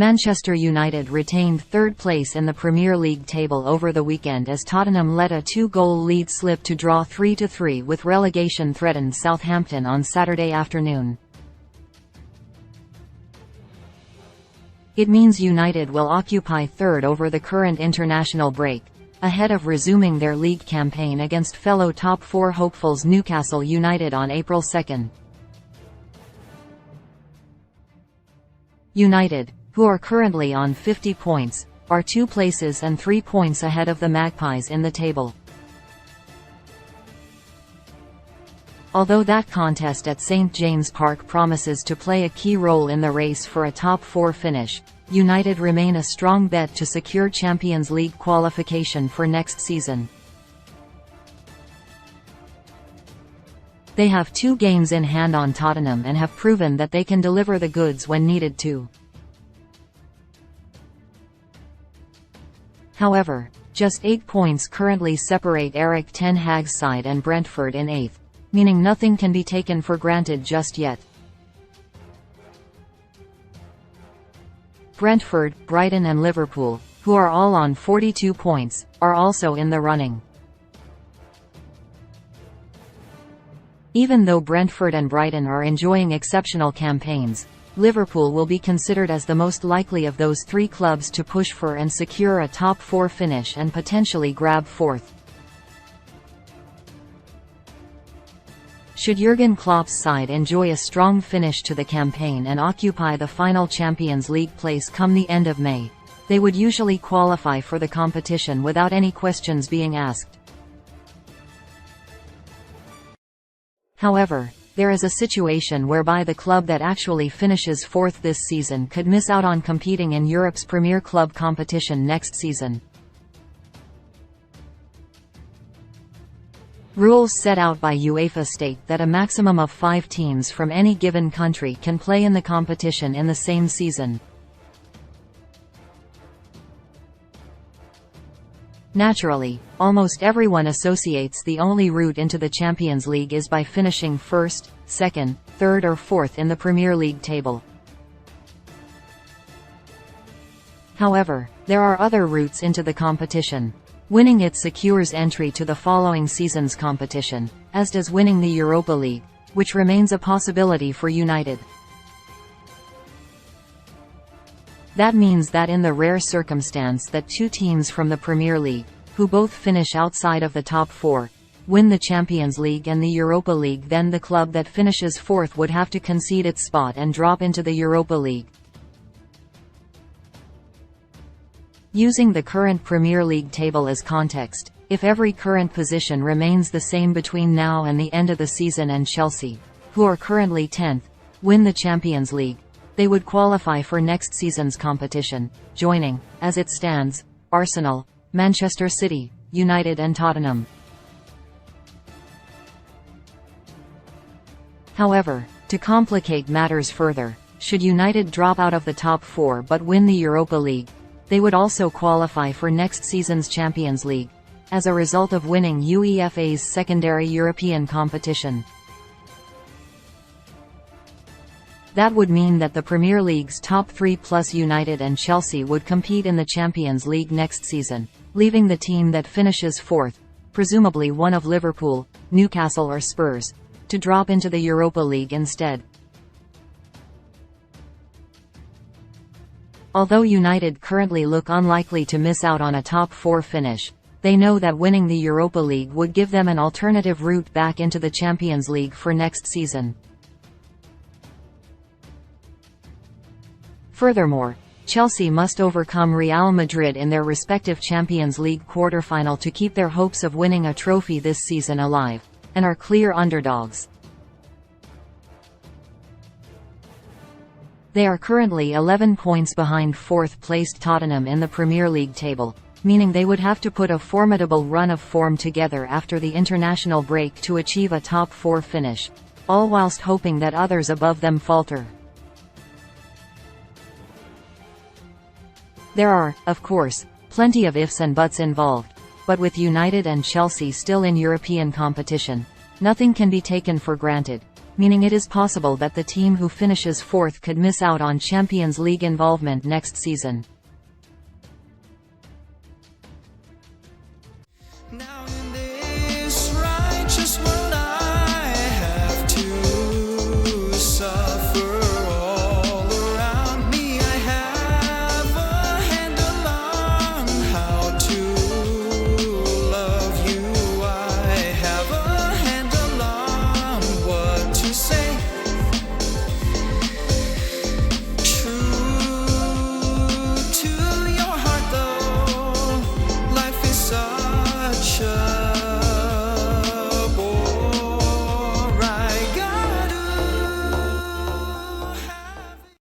Manchester United retained third place in the Premier League table over the weekend as Tottenham let a 2-goal lead slip to draw 3-3 with relegation-threatened Southampton on Saturday afternoon. It means United will occupy third over the current international break, ahead of resuming their league campaign against fellow top four hopefuls Newcastle United on April 2. United, who are currently on 50 points, are 2 places and 3 points ahead of the Magpies in the table. Although that contest at St James Park promises to play a key role in the race for a top 4 finish, United remain a strong bet to secure Champions League qualification for next season. They have 2 games in hand on Tottenham and have proven that they can deliver the goods when needed to. However, just 8 points currently separate Erik ten Hag's side and Brentford in 8th, meaning nothing can be taken for granted just yet. Brentford, Brighton and Liverpool, who are all on 42 points, are also in the running. Even though Brentford and Brighton are enjoying exceptional campaigns, Liverpool will be considered as the most likely of those 3 clubs to push for and secure a top 4 finish and potentially grab 4th. Should Jurgen Klopp's side enjoy a strong finish to the campaign and occupy the final Champions League place come the end of May, they would usually qualify for the competition without any questions being asked. However, there is a situation whereby the club that actually finishes 4th this season could miss out on competing in Europe's premier club competition next season. Rules set out by UEFA state that a maximum of 5 teams from any given country can play in the competition in the same season. Naturally, almost everyone associates the only route into the Champions League is by finishing 1st, 2nd, 3rd or 4th in the Premier League table. However, there are other routes into the competition. Winning it secures entry to the following season's competition, as does winning the Europa League, which remains a possibility for United. That means that in the rare circumstance that 2 teams from the Premier League, who both finish outside of the top 4, win the Champions League and the Europa League, then the club that finishes 4th would have to concede its spot and drop into the Europa League. Using the current Premier League table as context, if every current position remains the same between now and the end of the season and Chelsea, who are currently 10th, win the Champions League, they would qualify for next season's competition, joining, as it stands, Arsenal, Manchester City, United and Tottenham. However, to complicate matters further, should United drop out of the top 4 but win the Europa League, they would also qualify for next season's Champions League, as a result of winning UEFA's secondary European competition. That would mean that the Premier League's top 3 plus United and Chelsea would compete in the Champions League next season, leaving the team that finishes 4th, presumably one of Liverpool, Newcastle or Spurs, to drop into the Europa League instead. Although United currently look unlikely to miss out on a top 4 finish, they know that winning the Europa League would give them an alternative route back into the Champions League for next season. Furthermore, Chelsea must overcome Real Madrid in their respective Champions League quarter-final to keep their hopes of winning a trophy this season alive, and are clear underdogs. They are currently 11 points behind 4th-placed Tottenham in the Premier League table, meaning they would have to put a formidable run of form together after the international break to achieve a top 4 finish, all whilst hoping that others above them falter. There are, of course, plenty of ifs and buts involved, but with United and Chelsea still in European competition, nothing can be taken for granted, meaning it is possible that the team who finishes fourth could miss out on Champions League involvement next season. Now